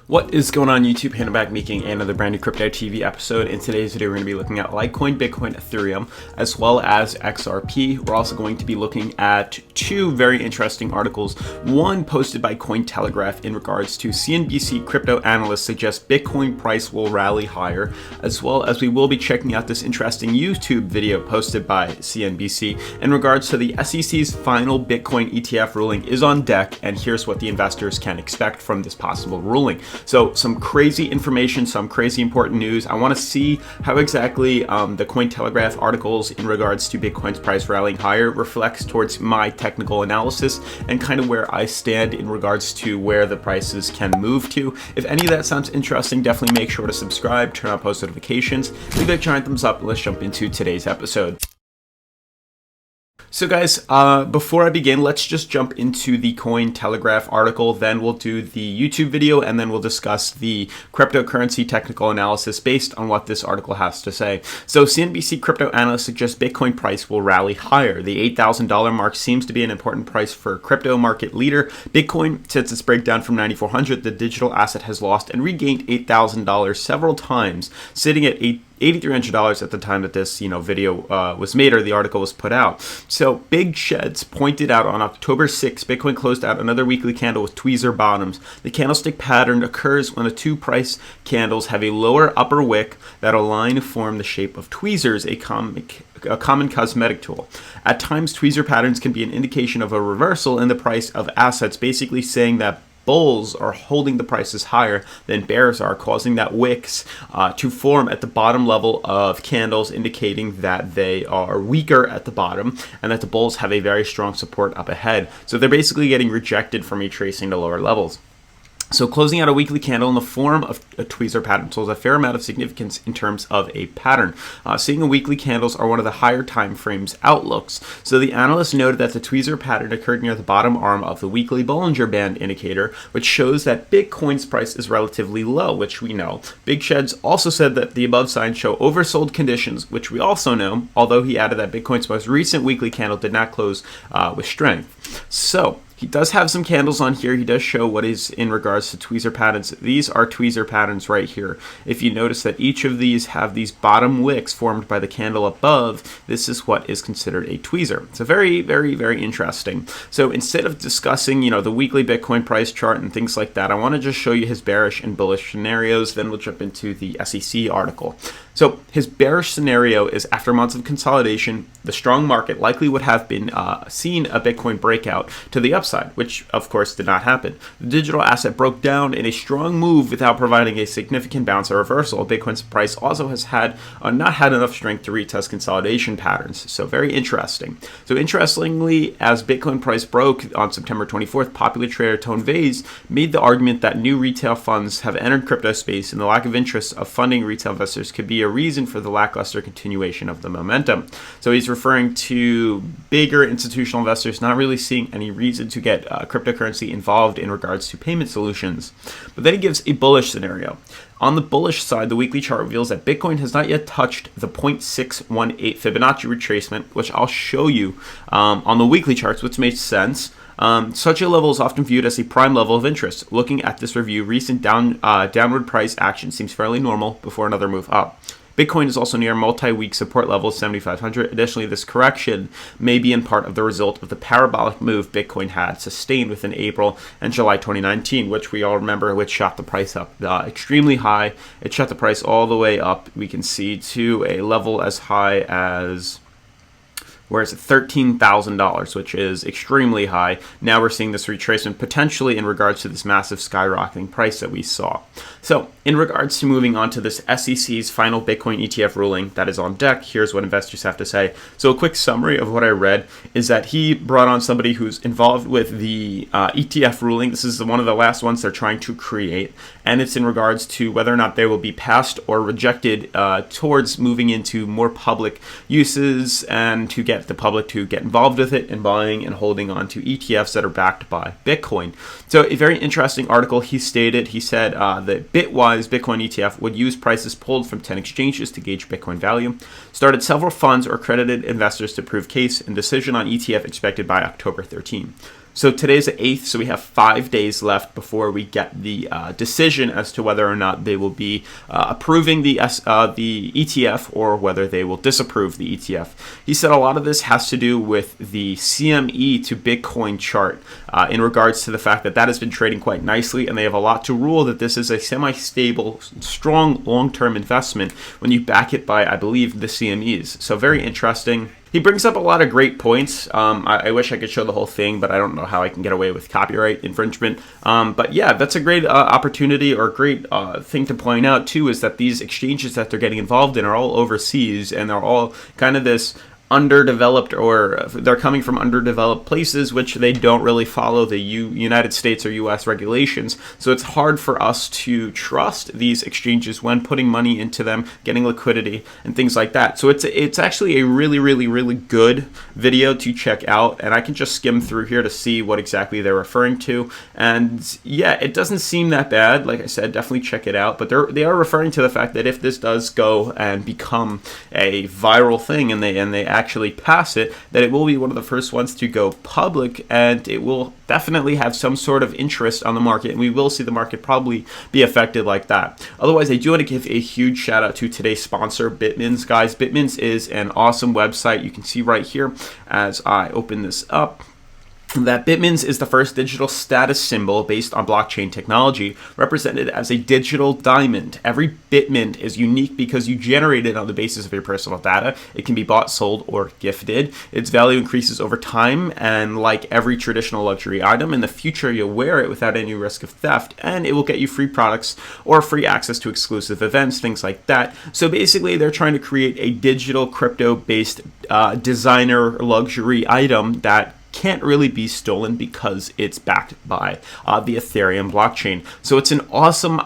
What is going on YouTube? Hannah back making another brand new Crypto TV episode. In today's video, we're going to be looking at Litecoin, Bitcoin, Ethereum, as well as XRP. We're also going to be looking at two very interesting articles. One posted by Cointelegraph in regards to CNBC crypto analysts suggest Bitcoin price will rally higher, as well as we will be checking out this interesting YouTube video posted by CNBC in regards to the SEC's final Bitcoin ETF ruling is on deck, and here's what the investors can expect from this possible ruling. So some crazy information, some crazy important news. I want to see how exactly the Cointelegraph articles in regards to Bitcoin's price rallying higher reflects towards my technical analysis and kind of where I stand in regards to where the prices can move to. If any of that sounds interesting, definitely make sure to subscribe, turn on post notifications, leave a giant thumbs up, and let's jump into today's episode. So guys, before I begin, let's just jump into the Cointelegraph article, then we'll do the YouTube video, and then we'll discuss the cryptocurrency technical analysis based on what this article has to say. So CNBC crypto analysts suggest Bitcoin price will rally higher. The $8,000 mark seems to be an important price for crypto market leader Bitcoin. Since its breakdown from $9,400, the digital asset has lost and regained $8,000 several times, sitting at $8,300 at the time that this video was made, or the article was put out. So Big Sheds pointed out on October 6th, Bitcoin closed out another weekly candle with tweezer bottoms. The candlestick pattern occurs when the two price candles have a lower upper wick that align to form the shape of tweezers, a common cosmetic tool. At times, tweezer patterns can be an indication of a reversal in the price of assets, basically saying that bulls are holding the prices higher than bears are, causing that wicks to form at the bottom level of candles, indicating that they are weaker at the bottom and that the bulls have a very strong support up ahead. So they're basically getting rejected from retracing to lower levels. So closing out a weekly candle in the form of a tweezer pattern holds a fair amount of significance in terms of a pattern. Seeing a weekly candles are one of the higher time frames outlooks. So the analyst noted that the tweezer pattern occurred near the bottom arm of the weekly Bollinger Band indicator, which shows that Bitcoin's price is relatively low, which we know. Big Sheds also said that the above signs show oversold conditions, which we also know, although he added that Bitcoin's most recent weekly candle did not close with strength. So he does have some candles on here. He does show what is in regards to tweezer patterns. These are tweezer patterns right here. If you notice that each of these have these bottom wicks formed by the candle above, this is what is considered a tweezer. So very, very, very interesting. So instead of discussing, the weekly Bitcoin price chart and things like that, I want to just show you his bearish and bullish scenarios. Then we'll jump into the SEC article. So his bearish scenario is after months of consolidation, the strong market likely would have been seen a Bitcoin breakout to the upside, which of course did not happen. The digital asset broke down in a strong move without providing a significant bounce or reversal. Bitcoin's price also has not had enough strength to retest consolidation patterns. So very interesting. So interestingly, as Bitcoin price broke on September 24th, popular trader Tone Vays made the argument that new retail funds have entered crypto space, and the lack of interest of funding retail investors could be a reason for the lackluster continuation of the momentum. So he's referring to bigger institutional investors not really seeing any reason to get cryptocurrency involved in regards to payment solutions. But then he gives a bullish scenario. On the bullish side, the weekly chart reveals that Bitcoin has not yet touched the 0.618 Fibonacci retracement, which I'll show you on the weekly charts, which makes sense. Such a level is often viewed as a prime level of interest. Looking at this review, recent downward price action seems fairly normal before another move up. Bitcoin is also near multi-week support level 7,500. Additionally, this correction may be in part of the result of the parabolic move Bitcoin had sustained within April and July 2019, which we all remember, which shot the price up extremely high. It shot the price all the way up, we can see, to a level as high as $13,000, which is extremely high. Now we're seeing this retracement potentially in regards to this massive skyrocketing price that we saw. So in regards to moving on to this SEC's final Bitcoin ETF ruling that is on deck, here's what investors have to say. So a quick summary of what I read is that he brought on somebody who's involved with the ETF ruling. This is one of the last ones they're trying to create, and it's in regards to whether or not they will be passed or rejected towards moving into more public uses and to get the public to get involved with it and buying and holding on to ETFs that are backed by Bitcoin. So a very interesting article he stated. He said that Bitwise Bitcoin ETF would use prices pulled from 10 exchanges to gauge Bitcoin value, started several funds or accredited investors to prove case, and decision on ETF expected by October 13. So today's the 8th, so we have 5 days left before we get the decision as to whether or not they will be approving the ETF or whether they will disapprove the ETF. He said a lot of this has to do with the CME to Bitcoin chart in regards to the fact that that has been trading quite nicely, and they have a lot to rule that this is a semi-stable, strong long-term investment when you back it by, I believe, the CMEs. So very interesting. He brings up a lot of great points. I wish I could show the whole thing, but I don't know how I can get away with copyright infringement. But yeah, that's a great opportunity, or a great thing to point out too, is that these exchanges that they're getting involved in are all overseas, and they're all kind of this underdeveloped, or they're coming from underdeveloped places which they don't really follow the United States or US regulations. So it's hard for us to trust these exchanges when putting money into them, getting liquidity and things like that. So it's actually a really good video to check out, and I can just skim through here to see what exactly they're referring to. And yeah, it doesn't seem that bad. Like I said, definitely check it out. But they are referring to the fact that if this does go and become a viral thing, and they actually pass it, that it will be one of the first ones to go public, and it will definitely have some sort of interest on the market, and we will see the market probably be affected like that. Otherwise, I do want to give a huge shout out to today's sponsor, Bitmins. Guys, Bitmins is an awesome website. You can see right here as I open this up that Bitmins is the first digital status symbol based on blockchain technology, represented as a digital diamond. Every Bitmint is unique because you generate it on the basis of your personal data. It can be bought, sold, or gifted. Its value increases over time, and like every traditional luxury item, in the future you'll wear it without any risk of theft, and it will get you free products or free access to exclusive events, things like that. So basically, they're trying to create a digital crypto-based designer luxury item that can't really be stolen because it's backed by the Ethereum blockchain. So it's an awesome,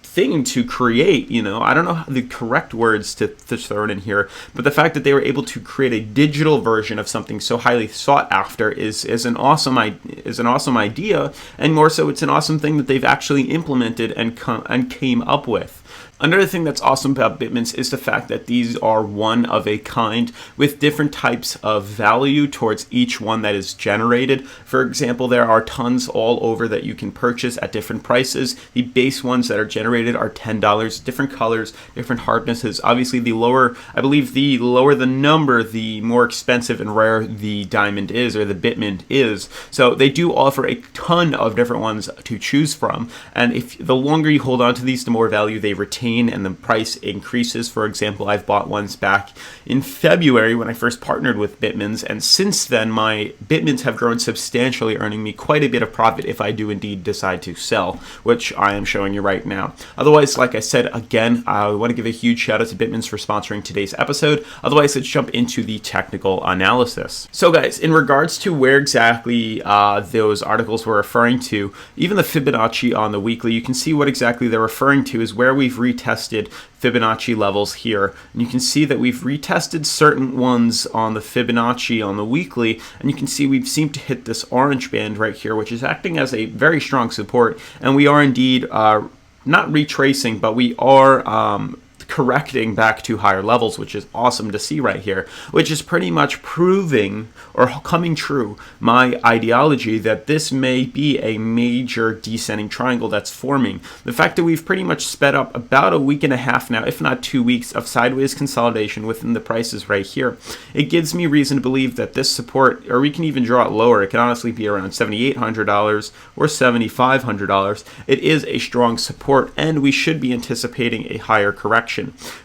thing to create. I don't know the correct words to throw it in here, but the fact that they were able to create a digital version of something so highly sought after is an awesome idea, and more so, it's an awesome thing that they've actually implemented and came up with. Another thing that's awesome about Bitmins is the fact that these are one of a kind, with different types of value towards each one that is generated. For example, there are tons all over that you can purchase at different prices. The base ones that are generated are $10, different colors, different hardnesses. Obviously, the lower the number, the more expensive and rare the diamond is, or the Bitmint is. So they do offer a ton of different ones to choose from, and if the longer you hold on to these, the more value they retain and the price increases. For example, I've bought ones back in February when I first partnered with Bitmins, and since then my Bitmins have grown substantially, earning me quite a bit of profit if I do indeed decide to sell, which I am showing you right now. Otherwise, like I said, again, I want to give a huge shout out to Bitmins for sponsoring today's episode. Otherwise, let's jump into the technical analysis. So guys, in regards to where exactly those articles were referring to, even the Fibonacci on the weekly, you can see what exactly they're referring to is where we've retested Fibonacci levels here, and you can see that we've retested certain ones on the Fibonacci on the weekly, and you can see we've seemed to hit this orange band right here, which is acting as a very strong support, and we are indeed not retracing, but we are correcting back to higher levels, which is awesome to see right here, which is pretty much proving or coming true my ideology that this may be a major descending triangle that's forming. The fact that we've pretty much sped up about a week and a half now, if not 2 weeks, of sideways consolidation within the prices right here, it gives me reason to believe that this support, or we can even draw it lower, it can honestly be around $7,800 or $7,500. It is a strong support, and we should be anticipating a higher correction.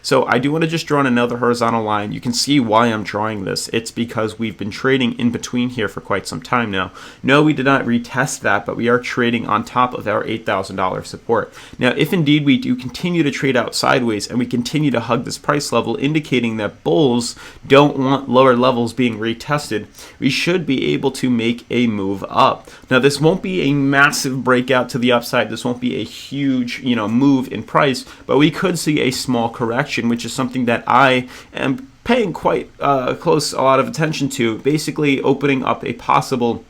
So I do want to just draw another horizontal line. You can see why I'm drawing this. It's because we've been trading in between here for quite some time now. No, we did not retest that, but we are trading on top of our $8,000 support. Now, if indeed we do continue to trade out sideways and we continue to hug this price level, indicating that bulls don't want lower levels being retested, we should be able to make a move up. Now, this won't be a massive breakout to the upside. This won't be a huge, move in price, but we could see a small correction, which is something that I am paying quite a lot of attention to, basically opening up a possible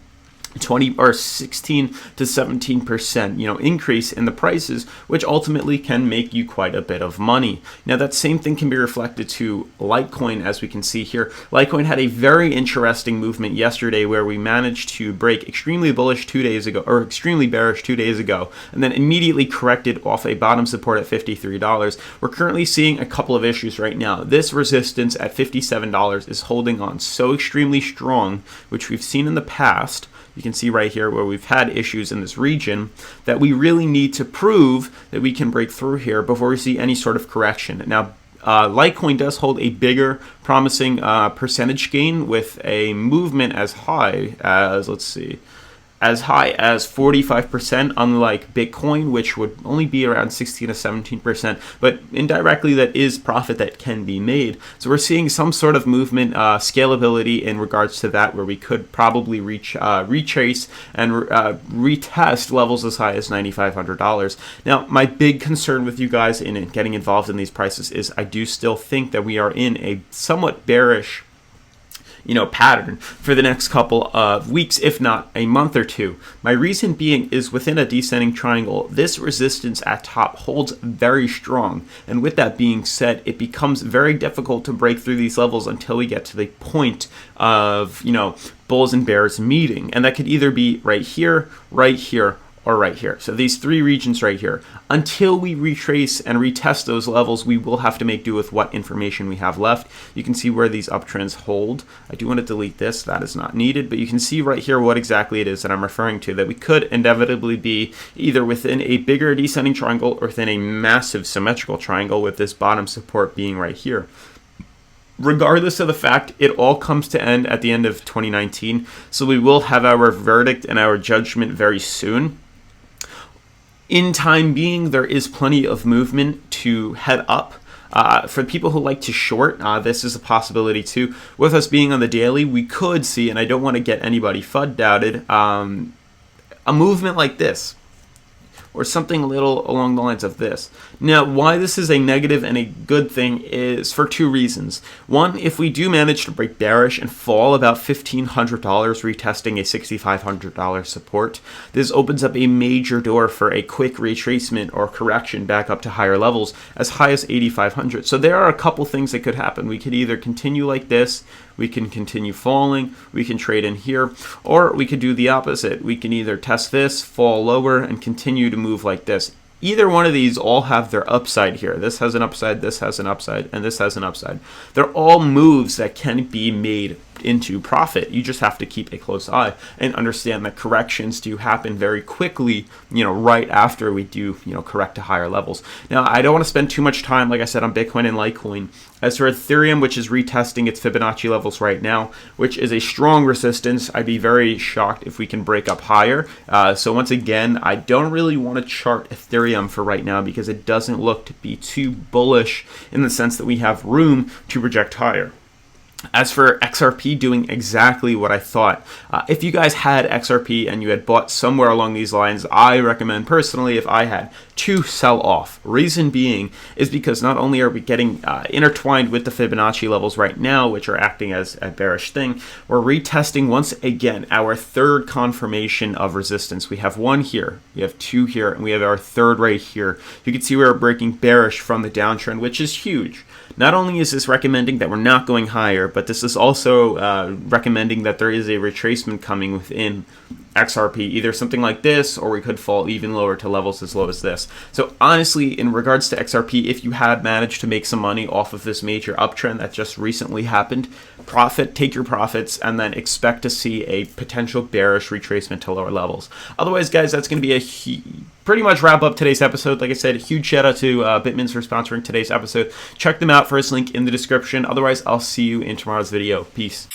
20 or 16 to 17% increase in the prices, which ultimately can make you quite a bit of money. Now that same thing can be reflected to Litecoin, as we can see here. Litecoin had a very interesting movement yesterday where we managed to break extremely bullish 2 days ago, or extremely bearish 2 days ago, and then immediately corrected off a bottom support at $53. We're currently seeing a couple of issues right now. This resistance at $57 is holding on so extremely strong, which we've seen in the past. You can see right here where we've had issues in this region, that we really need to prove that we can break through here before we see any sort of correction. Now, Litecoin does hold a bigger promising percentage gain with a movement as high as, let's see, as high as 45%, unlike Bitcoin, which would only be around 16 to 17%. But indirectly, that is profit that can be made. So we're seeing some sort of movement, scalability in regards to that, where we could probably retrace and retest levels as high as $9,500. Now, my big concern with you guys in getting involved in these prices is I do still think that we are in a somewhat bearish pattern for the next couple of weeks, if not a month or two. My reason being is within a descending triangle, this resistance at top holds very strong. And with that being said, it becomes very difficult to break through these levels until we get to the point of, bulls and bears meeting. And that could either be right here, or right here. So these three regions right here. Until we retrace and retest those levels, we will have to make do with what information we have left. You can see where these uptrends hold. I do want to delete this. That is not needed. But you can see right here what exactly it is that I'm referring to, that we could inevitably be either within a bigger descending triangle or within a massive symmetrical triangle, with this bottom support being right here. Regardless of the fact, it all comes to end at the end of 2019. So we will have our verdict and our judgment very soon. In time being, there is plenty of movement to head up. For people who like to short, this is a possibility too. With us being on the daily, we could see, and I don't want to get anybody FUD doubted, a movement like this, or something a little along the lines of this. Now, why this is a negative and a good thing is for two reasons. One, if we do manage to break bearish and fall about $1,500, retesting a $6,500 support, this opens up a major door for a quick retracement or correction back up to higher levels, as high as $8,500. So there are a couple things that could happen. We could either continue like this, we can continue falling, we can trade in here, or we could do the opposite. We can either test this, fall lower, and continue to move like this. Either one of these all have their upside here. This has an upside, this has an upside, and this has an upside. They're all moves that can be made into profit. You just have to keep a close eye and understand that corrections do happen very quickly, right after we do, correct to higher levels. Now, I don't want to spend too much time, like I said, on Bitcoin and Litecoin. As for Ethereum, which is retesting its Fibonacci levels right now, which is a strong resistance, I'd be very shocked if we can break up higher. So once again, I don't really want to chart Ethereum for right now because it doesn't look to be too bullish in the sense that we have room to reject higher. As for XRP, doing exactly what I thought. If you guys had XRP and you had bought somewhere along these lines, I recommend personally, if I had, to sell off. Reason being is because not only are we getting intertwined with the Fibonacci levels right now, which are acting as a bearish thing, we're retesting once again our third confirmation of resistance. We have one here, we have two here, and we have our third right here. You can see we're breaking bearish from the downtrend, which is huge. Not only is this recommending that we're not going higher, but this is also recommending that there is a retracement coming within XRP, either something like this, or we could fall even lower to levels as low as this. So honestly, in regards to XRP, if you had managed to make some money off of this major uptrend that just recently happened, take your profits, and then expect to see a potential bearish retracement to lower levels. Otherwise, guys, that's going to be pretty much wrap up today's episode. Like I said, a huge shout out to Bitmins for sponsoring today's episode. Check them out, first link in the description. Otherwise, I'll see you in tomorrow's video. Peace.